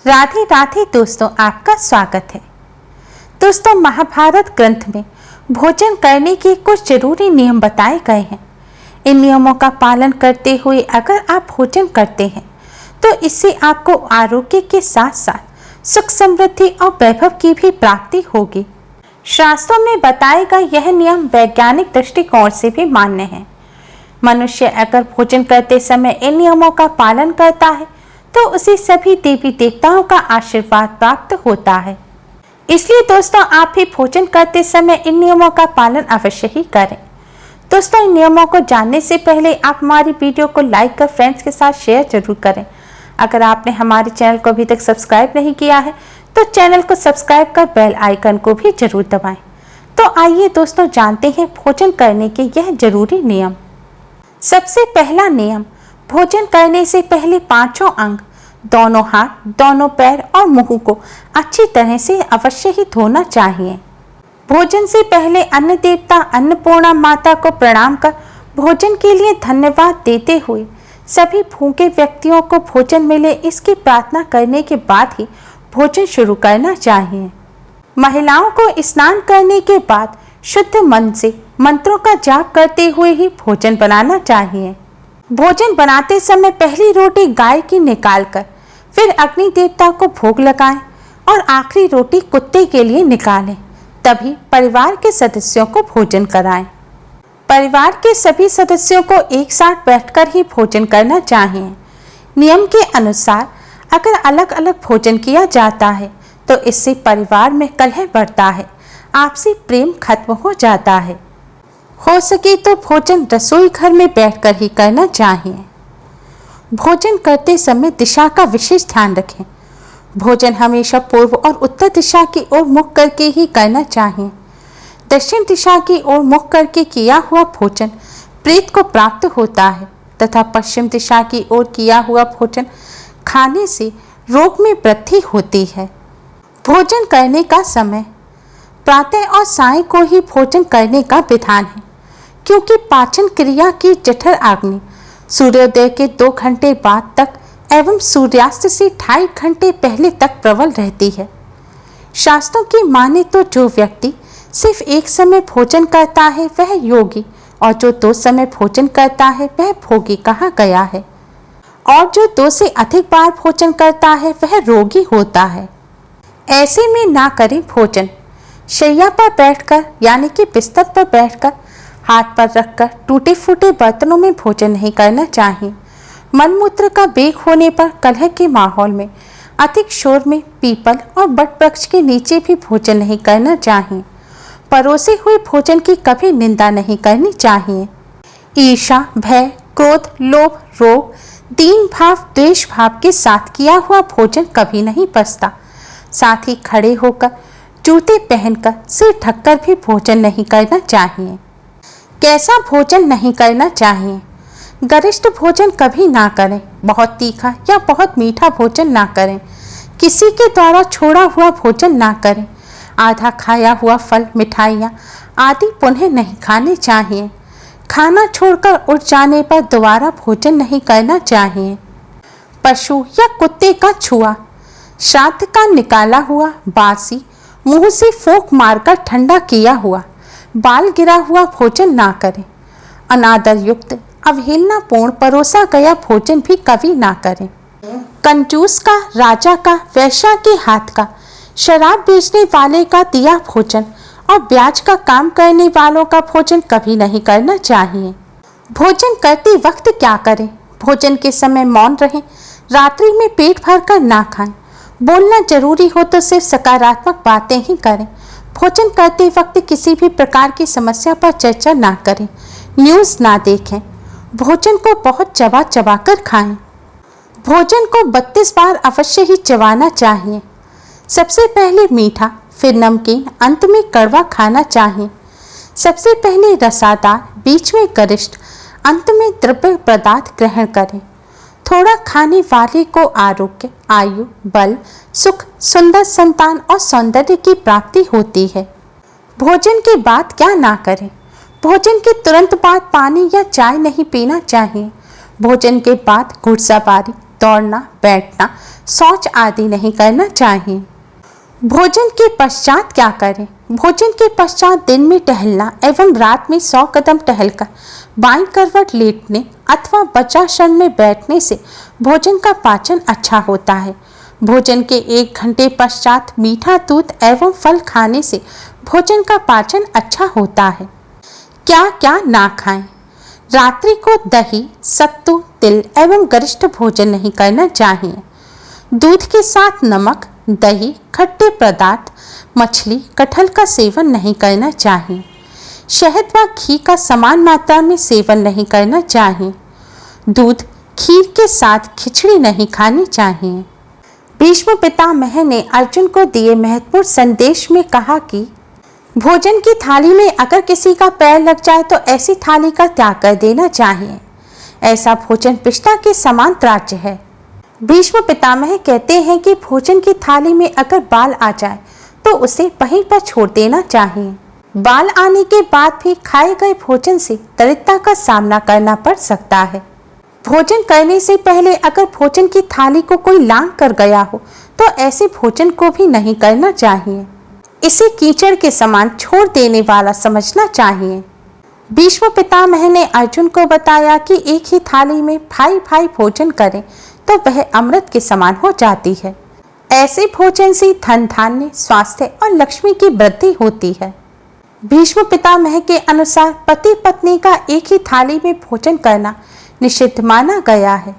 राधे राधे दोस्तों, आपका स्वागत है। दोस्तों, महाभारत ग्रंथ में भोजन करने के कुछ जरूरी नियम बताए गए हैं। इन नियमों का पालन करते हुए अगर आप भोजन करते हैं तो इससे आपको आरोग्य के साथ साथ सुख समृद्धि और वैभव की भी प्राप्ति होगी। शास्त्रों में बताए गए यह नियम वैज्ञानिक दृष्टिकोण से भी मान्य है। मनुष्य अगर भोजन करते समय इन नियमों का पालन करता है तो उसे सभी देवी देवताओं का आशीर्वाद प्राप्त होता है। इसलिए दोस्तों, आप भी भोजन करते समय इन नियमों का पालन अवश्य ही करें। दोस्तों, इन नियमों को जानने से पहले आप हमारी वीडियो को लाइक कर फ्रेंड्स के साथ शेयर जरूर करें। अगर आपने हमारे चैनल को अभी तक सब्सक्राइब नहीं किया है तो चैनल को सब्सक्राइब कर बेल आइकन को भी जरूर दबाएं। तो आइए दोस्तों, जानते हैं भोजन करने के यह जरूरी नियम। सबसे पहला नियम, भोजन करने से पहले पांचों अंग, दोनों हाथ, दोनों पैर और मुंह को अच्छी तरह से अवश्य ही धोना चाहिए। भोजन से पहले अन्न देवता अन्नपूर्णा माता को प्रणाम कर भोजन के लिए धन्यवाद देते हुए सभी भूखे व्यक्तियों को भोजन मिले इसकी प्रार्थना करने के बाद ही भोजन शुरू करना चाहिए। महिलाओं को स्नान करने के बाद शुद्ध मन से मंत्रों का जाप करते हुए ही भोजन बनाना चाहिए। भोजन बनाते समय पहली रोटी गाय की निकालकर फिर अग्नि देवता को भोग लगाएं और आखिरी रोटी कुत्ते के लिए निकालें। तभी परिवार के सदस्यों को भोजन कराएं। परिवार के सभी सदस्यों को एक साथ बैठकर ही भोजन करना चाहिए। नियम के अनुसार अगर अलग अलग भोजन किया जाता है तो इससे परिवार में कलह बढ़ता है, आपसी प्रेम खत्म हो जाता है। हो सके तो भोजन रसोई घर में बैठकर ही करना चाहिए। भोजन करते समय दिशा का विशेष ध्यान रखें। भोजन हमेशा पूर्व और उत्तर दिशा की ओर मुख करके ही करना चाहिए। दक्षिण दिशा की ओर मुख करके किया हुआ भोजन प्रेत को प्राप्त होता है तथा पश्चिम दिशा की ओर किया हुआ भोजन खाने से रोग में वृद्धि होती है। भोजन करने का समय प्रातः और सायं को ही भोजन करने का विधान है, क्योंकि पाचन क्रिया की जठर अग्नि सूर्योदय के 2 घंटे बाद तक एवं सूर्यास्त से 2.5 घंटे पहले तक प्रबल रहती है। शास्त्रों की माने तो जो व्यक्ति सिर्फ एक समय भोजन करता है वह योगी और जो 2 समय भोजन करता है वह भोगी कहा गया है, और जो 2 से अधिक बार भोजन करता है वह रोगी होता है। ऐसे में ना करें भोजन। शैया पर बैठकर यानी कि बिस्तर पर बैठकर हाथ पर रखकर टूटे फूटे बर्तनों में भोजन नहीं करना चाहिए। मलमूत्र का बेग होने पर कलह के माहौल में अधिक शोर में पीपल और बट वृक्ष के नीचे भी भोजन नहीं करना चाहिए। परोसे हुए भोजन की कभी निंदा नहीं करनी चाहिए। ईर्ष्या, भय, क्रोध, लोभ, रोग, दीन भाव, द्वेष भाव के साथ किया हुआ भोजन कभी नहीं पचता। साथ ही खड़े होकर, जूते पहनकर, सिर ढककर भी भोजन नहीं करना चाहिए। कैसा भोजन नहीं करना चाहिए? गरिष्ठ भोजन कभी ना करें। बहुत तीखा या बहुत मीठा भोजन ना करें। किसी के द्वारा छोड़ा हुआ भोजन ना करें। आधा खाया हुआ फल, मिठाइयाँ आदि पुनः नहीं खाने चाहिए। खाना छोड़कर उठ जाने पर दोबारा भोजन नहीं करना चाहिए। पशु या कुत्ते का छुआ, श्राद्ध का निकाला हुआ, बासी, मुंह से फूंक मारकर ठंडा किया हुआ, बाल गिरा हुआ भोजन ना करें। अनादर युक्त, अवहेलनापूर्ण परोसा गया भोजन भी कभी ना करें। कंजूस का, राजा का, वैश्या के हाथ का, शराब बेचने वाले का दिया भोजन और ब्याज का काम करने वालों का भोजन कभी नहीं करना चाहिए। भोजन करते वक्त क्या करें? भोजन के समय मौन रहें। रात्रि में पेट भरकर ना खाएं। बोलना जरूरी हो तो सिर्फ सकारात्मक बातें ही करें। भोजन करते वक्त किसी भी प्रकार की समस्या पर चर्चा ना करें। न्यूज़ ना देखें। भोजन को बहुत चबा चबा कर खाएं। भोजन को 32 बार अवश्य ही चबाना चाहिए। सबसे पहले मीठा, फिर नमकीन, अंत में कड़वा खाना चाहिए। सबसे पहले रसादार, बीच में गरिष्ठ, अंत में द्रव्य पदार्थ ग्रहण करें। थोड़ा खाने वाले को आरोग्य, आयु, बल, सुख, सुंदर संतान और सौंदर्य की प्राप्ति होती है। भोजन के बाद क्या ना करें? भोजन के तुरंत बाद पानी या चाय नहीं पीना चाहिए। भोजन के बाद घुड़सवारी, दौड़ना, बैठना, शौच आदि नहीं करना चाहिए। भोजन के पश्चात क्या करें? भोजन के पश्चात दिन में टहलना एवं रात में 100 कदम टहलकर बाईं करवट लेटने अथवा वज्रासन में बैठने से भोजन का पाचन अच्छा होता है। भोजन के 1 घंटे पश्चात मीठा दूध एवं फल खाने से भोजन का पाचन अच्छा होता है। क्या क्या ना खाएं? रात्रि को दही, सत्तू, तिल एवं गरिष्ठ भोजन नहीं करना चाहिए। दूध के साथ नमक, दही, खट्टे पदार्थ, मछली, कटहल का सेवन नहीं करना चाहिए। शहद व घी का समान मात्रा में सेवन नहीं करना चाहिए। दूध, खीर के साथ खिचड़ी नहीं खानी चाहिए। भीष्म पितामह ने अर्जुन को दिए महत्वपूर्ण संदेश में कहा कि भोजन की थाली में अगर किसी का पैर लग जाए तो ऐसी थाली का त्याग कर देना चाहिए। ऐसा भोजन पिष्टा के समान त्याज्य है। भीष्म पितामह कहते हैं कि भोजन की थाली में अगर बाल आ जाए तो उसे वहीं पर छोड़ देना चाहिए। बाल आने के बाद भी खाए गए भोजन से दरिद्रता का सामना करना पड़ सकता है। भोजन करने से पहले अगर भोजन की थाली को कोई लांघ कर गया हो तो ऐसे भोजन को भी नहीं करना चाहिए। इसे कीचड़ के समान छोड़ देने वाला समझना चाहिए। भीष्म पितामह ने अर्जुन को बताया कि एक ही थाली में भाई भाई भोजन करें तो वह अमृत के समान हो जाती है। ऐसे भोजन से धन धान्य, स्वास्थ्य और लक्ष्मी की वृद्धि होती है। भीष्म पितामह के अनुसार पति पत्नी का एक ही थाली में भोजन करना निषिद्ध माना गया है।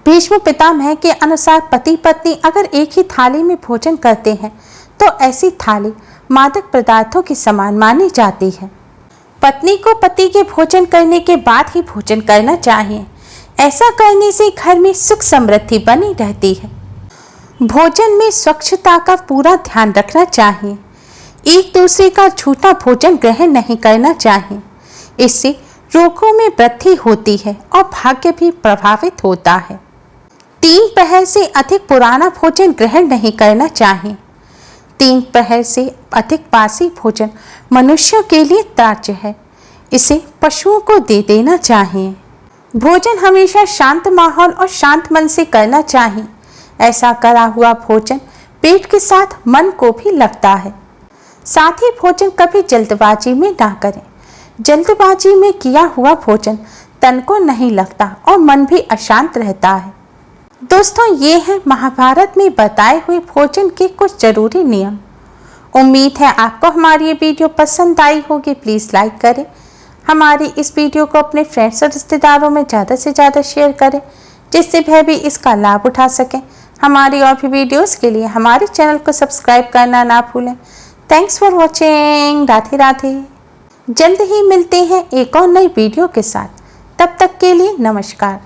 भीष्म पितामह के अनुसार पति पत्नी अगर एक ही थाली में भोजन करते हैं तो ऐसी थाली मादक पदार्थों के समान मानी जाती है। पत्नी को पति के भोजन करने के बाद ही भोजन करना चाहिए। ऐसा करने से घर में सुख समृद्धि बनी रहती है। भोजन में स्वच्छता का पूरा ध्यान रखना चाहिए। एक दूसरे का झूठा भोजन ग्रहण नहीं करना चाहिए। इससे रोगों में वृद्धि होती है और भाग्य भी प्रभावित होता है। 3 पहर से अधिक पुराना भोजन ग्रहण नहीं करना चाहिए। 3 पहर से अधिक बासी भोजन मनुष्यों के लिए त्याज्य है। इसे पशुओं को दे देना चाहिए। भोजन हमेशा शांत माहौल और शांत मन से करना चाहिए। ऐसा करा हुआ भोजन पेट के साथ मन को भी लगता है। साथ ही भोजन कभी जल्दबाजी में ना करें। जल्दबाजी में किया हुआ भोजन तन को नहीं लगता और मन भी अशांत रहता है। दोस्तों, ये है महाभारत में बताए हुए भोजन के कुछ जरूरी नियम। उम्मीद है आपको हमारी ये वीडियो पसंद आई होगी। प्लीज़ लाइक करें। हमारी इस वीडियो को अपने फ्रेंड्स और रिश्तेदारों में ज़्यादा से ज़्यादा शेयर करें जिससे वह भी इसका लाभ उठा सकें। हमारी और भी वीडियोस के लिए हमारे चैनल को सब्सक्राइब करना ना भूलें। Thanks for watching. Radhe Radhe. जल्द ही मिलते हैं एक और नई वीडियो के साथ। तब तक के लिए नमस्कार।